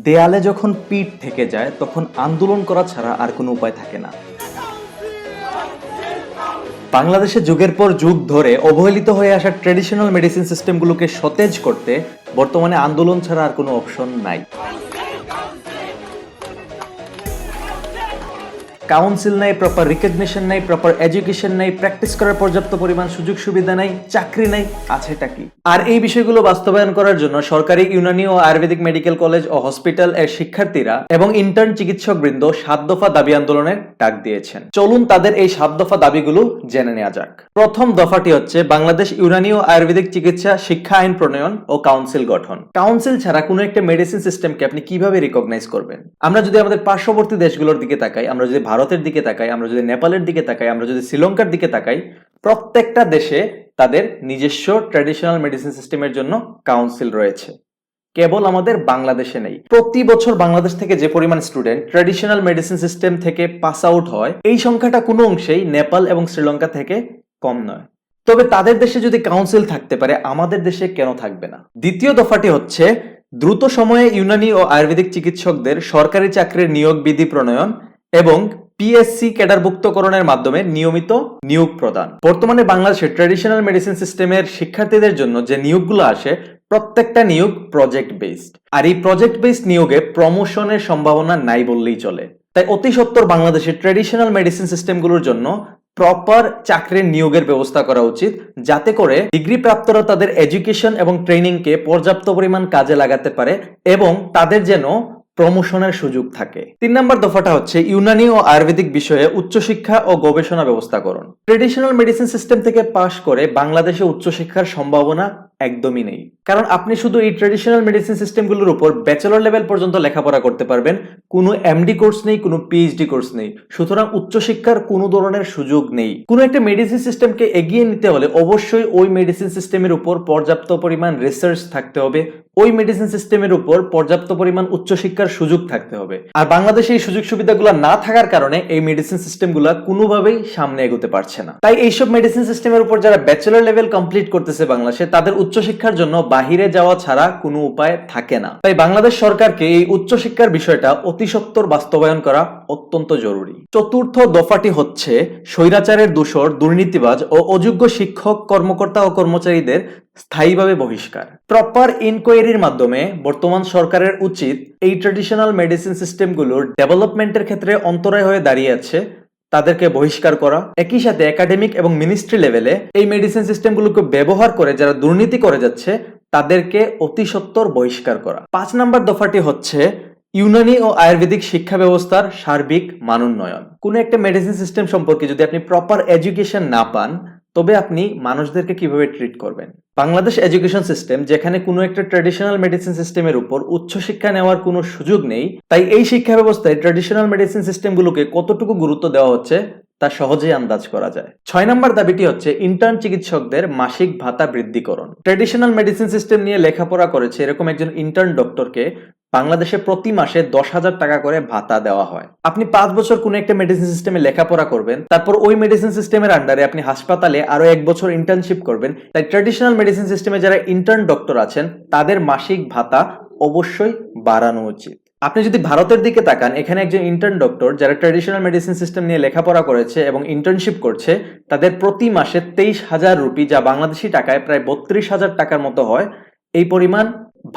দেয়ালে যখন পিঠ থেকে যায় তখন আন্দোলন করা ছাড়া আর কোনো উপায় থাকে না। বাংলাদেশে যুগের পর যুগ ধরে অবহেলিত হয়ে আসা ট্র্যাডিশনাল মেডিসিন সিস্টেমগুলোকে সতেজ করতে বর্তমানে আন্দোলন ছাড়া আর কোনো অপশন নাই। কাউন্সিল নাই, প্রপার রিকগনিশন নাই, প্রপার এডুকেশন নাই, প্র্যাকটিস করার পর্যাপ্ত পরিমাণ সুযোগ সুবিধা নাই, চাকরি নাই, আছেটা কি? আর এই বিষয়গুলো বাস্তবায়ন করার জন্য সরকারি ইউনানি ও আয়ুর্বেদিক মেডিকেল কলেজ ও হসপিটাল এর শিক্ষার্থীরা এবং ইন্টার্ন চিকিৎসক বৃন্দ 7 দফা দাবি আন্দোলনের ডাক দিয়েছেন। চলুন তাদের এই 7 দফা দাবিগুলো জেনে নেওয়া যাক। প্রথম দফাটি হচ্ছে বাংলাদেশ ইউনানি ও আয়ুর্বেদিক চিকিৎসা শিক্ষা আইন প্রণয়ন ও কাউন্সিল গঠন। কাউন্সিল ছাড়া কোনো একটা মেডিসিন সিস্টেমকে আপনি কিভাবে রিকগনাইজ করবেন? আমরা যদি আমাদের পার্শ্ববর্তী দেশগুলোর দিকে তাকাই, আমরা যদি ভারতের দিকে তাকাই, আমরা যদি নেপালের দিকে তাকাই, আমরা যদি শ্রীলঙ্কার দিকে তাকাই, প্রত্যেকটা দেশে তাদের নিজস্ব ট্র্যাডিশনাল মেডিসিন সিস্টেমের জন্য কাউন্সিল রয়েছে। কেবল আমাদের বাংলাদেশে নেই। প্রতি বছর বাংলাদেশ থেকে যে পরিমাণ স্টুডেন্ট ট্র্যাডিশনাল মেডিসিন সিস্টেম থেকে পাস আউট হয়, এই সংখ্যাটা কোনো অংশেই নেপাল এবং শ্রীলঙ্কা থেকে কম নয়। তবে তাদের দেশে যদি কাউন্সিল থাকতে পারে, আমাদের দেশে কেন থাকবে না? দ্বিতীয় দফাটি হচ্ছে দ্রুত সময়ে ইউনানি ও আয়ুর্বেদিক চিকিৎসকদের সরকারি চাকরির নিয়োগ বিধি প্রণয়ন এবং পিএসসি ক্যাডারভুক্তকরণের মাধ্যমে নিয়মিত নিয়োগ প্রদান। বর্তমানে বাংলাদেশের ট্র্যাডিশনাল মেডিসিন সিস্টেমের শিক্ষার্থীদের জন্য যে নিয়োগগুলো আসে, প্রত্যেকটা নিয়োগ প্রজেক্ট বেসড। আর এই প্রজেক্ট বেসড নিয়োগে প্রমোশনের সম্ভাবনা নাই বললেই চলে। তাই অতি সত্বর বাংলাদেশের ট্র্যাডিশনাল মেডিসিন সিস্টেমগুলোর জন্য প্রপার চাকরির নিয়োগের ব্যবস্থা করা উচিত, যাতে করে ডিগ্রি প্রাপ্তরা তাদের এডুকেশন এবং ট্রেনিংকে পর্যাপ্ত পরিমাণ কাজে লাগাতে পারে এবং তাদের যেন প্রমোশনের সুযোগ থাকে। 3 নম্বর দফাটা হচ্ছে ইউনানি ও আয়ুর্বেদিক বিষয়ে উচ্চশিক্ষা ও গবেষণা ব্যবস্থাকরণ। ট্র্যাডিশনাল মেডিসিন সিস্টেম থেকে পাশ করে বাংলাদেশে উচ্চশিক্ষার সম্ভাবনা একদমই নেই। কারণ আপনি শুধু এই ট্র্যাডিশনাল মেডিসিন সিস্টেমগুলোর উপর ব্যাচেলর লেভেল পর্যন্ত লেখাপড়া করতে পারবেন, কোনো এমডি কোর্স নেই, কোনো পিএইচডি কোর্স নেই। সুতরাং উচ্চশিক্ষার কোনো ধরনের সুযোগ নেই। কোনো একটা মেডিসিন সিস্টেমকে এগিয়ে নিতে হলে অবশ্যই ওই মেডিসিন সিস্টেমের উপর পর্যাপ্ত পরিমাণ রিসার্চ থাকতে হবে, ওই মেডিসিন সিস্টেমের উপর পর্যাপ্ত পরিমাণ উচ্চশিক্ষার সুযোগ থাকতে হবে। আর বাংলাদেশে এই সুযোগ সুবিধাগুলো না থাকার কারণে এই মেডিসিন সিস্টেমগুলো কোনোভাবেই সামনে এগোতে পারছে না। তাই এইসব মেডিসিন সিস্টেমের উপর যারা ব্যাচেলর লেভেল কমপ্লিট করতেছে বাংলাদেশে, তাদের উচ্চশিক্ষার জন্য বাহিরে যাওয়া ছাড়া কোনো উপায় থাকে না। তাই বাংলাদেশ সরকারকে এই উচ্চশিক্ষার বিষয়টা অতি সত্বর বাস্তবায়ন করা অত্যন্ত জরুরি। চতুর্থ দফাটি হচ্ছে স্বৈরাচারের দূষর, দুর্নীতিবাজ ও অযোগ্য শিক্ষক, কর্মকর্তা ও কর্মচারীদের স্থায়ীভাবে বহিষ্কার। প্রপার ইনকোয়ারির মাধ্যমে বর্তমান সরকারের উচিত এই ট্র্যাডিশনাল মেডিসিন সিস্টেমগুলোর ডেভেলপমেন্টের ক্ষেত্রে অন্তরায় হয়ে দাঁড়িয়ে আছে, তাদেরকে বহিষ্কার করা। একই সাথে একাডেমিক এবং মিনিস্ট্রি লেভেলে এই মেডিসিন সিস্টেমগুলোকে ব্যবহার করে যারা দুর্নীতি করে যাচ্ছে, তাদেরকে অতি সত্বর বহিষ্কার করা। 5 নম্বর দফাটি হচ্ছে ইউনানি ও আয়ুর্বেদিক শিক্ষা ব্যবস্থার সার্বিক মানোন্নয়ন। কোনো একটা মেডিসিন সিস্টেম সম্পর্কে যদি আপনি প্রপার এডুকেশন না পান, তবে আপনি মানুষদেরকে কিভাবে ট্রিট করবেন? বাংলাদেশ এডুকেশন সিস্টেম, যেখানে কোনো একটা ট্র্যাডিশনাল মেডিসিন সিস্টেমের উপর উচ্চশিক্ষা নেওয়ার কোনো সুযোগ নেই, তাই এই শিক্ষা ব্যবস্থায় ট্র্যাডিশনাল মেডিসিন সিস্টেমগুলোকে কতটুকু গুরুত্ব দেওয়া হচ্ছে তা সহজেই আন্দাজ করা যায়। 6 নম্বর দাবিটি হচ্ছে ইন্টার্ন চিকিৎসকদের মাসিক ভাতা বৃদ্ধিকরণ। ট্র্যাডিশনাল মেডিসিন সিস্টেম নিয়ে লেখাপড়া করেছে এরকম একজন ইন্টার্ন ডক্টরকে বাংলাদেশে প্রতি মাসে 10,000 টাকা করে ভাতা দেওয়া হয়। আপনি 5 বছর কোনো একটা মেডিসিন সিস্টেমে লেখাপড়া করবেন, তারপর ওই মেডিসিন সিস্টেমের আন্ডারে আপনি হাসপাতালে আরো 1 বছর ইন্টার্নশিপ করবেন। তাই ট্র্যাডিশনাল মেডিসিন সিস্টেমে যারা ইন্টার্ন ডক্টর আছেন, তাদের মাসিক ভাতা অবশ্যই বাড়ানো উচিত। আপনি যদি ভারতের দিকে তাকান, এখানে একজন ইন্টার্ন ডক্টর যারা ট্র্যাডিশনাল মেডিসিন সিস্টেম নিয়ে লেখাপড়া করেছে এবং ইন্টার্নশিপ করছে, তাদের প্রতি মাসে 23,000 রুপি, যা বাংলাদেশি টাকায় প্রায় 32,000 টাকার মতো হয়, এই পরিমাণ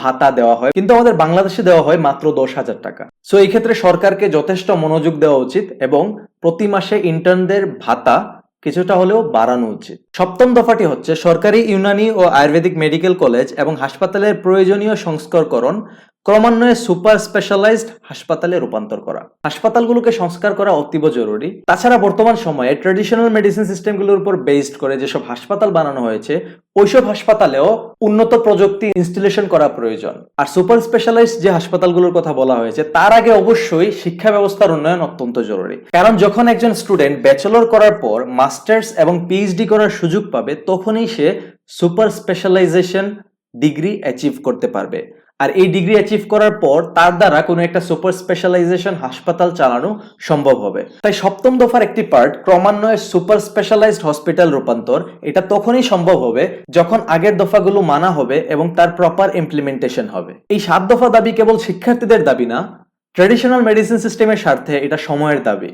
ভাতা দেওয়া হয়। কিন্তু আমাদের বাংলাদেশে দেওয়া হয় মাত্র 10,000 টাকা। সো এই ক্ষেত্রে সরকারকে যথেষ্ট মনোযোগ দেওয়া উচিত এবং প্রতি মাসে ইন্টার্নদের ভাতা কিছুটা হলেও বাড়ানো উচিত। 7ম দফাটি হচ্ছে সরকারি ইউনানি ও আয়ুর্বেদিক মেডিকেল কলেজ এবং হাসপাতালের প্রয়োজনীয় সংস্কারকরণ ক্রমান্বয়ে সুপার স্পেশালাইজড হাসপাতালে রূপান্তর করা। হাসপাতালগুলোকে সংস্কার করা অতীব জরুরি। তাছাড়া বর্তমান সময়ে ট্র্যাডিশনাল মেডিসিন সিস্টেমগুলোর উপর বেসড করে যেসব হাসপাতাল বানানো হয়েছে, ওইসব হাসপাতালেও উন্নত প্রযুক্তি ইনস্টলেশন করা প্রয়োজন। আর সুপার স্পেশালাইজড যে হাসপাতালগুলোর কথা বলা হয়েছে, তার আগে অবশ্যই শিক্ষা ব্যবস্থার উন্নয়ন অত্যন্ত জরুরি। কারণ যখন একজন স্টুডেন্ট ব্যাচেলর করার পর মাস্টার্স এবং পিএইচডি করার সুযোগ পাবে, তখনই সে সুপার স্পেশালাইজেশন ডিগ্রি অ্যাচিভ করতে পারবে। আর এই ডিগ্রি অ্যাচিভ করার পর তার দ্বারা কোনো একটা সুপার স্পেশালাইজেশন হাসপাতাল চালানো সম্ভব হবে। তাই সপ্তম দফার একটি পার্ট ক্রমান্বয়ে সুপার স্পেশালাইজড হসপিটাল রূপান্তর, এটা তখনই সম্ভব হবে যখন আগের দফাগুলো মানা হবে এবং তার প্রপার ইমপ্লিমেন্টেশন হবে। এই 7 দফা দাবি কেবল শিক্ষার্থীদের দাবি না, ট্র্যাডিশনাল মেডিসিন সিস্টেমের স্বার্থে এটা সময়ের দাবি।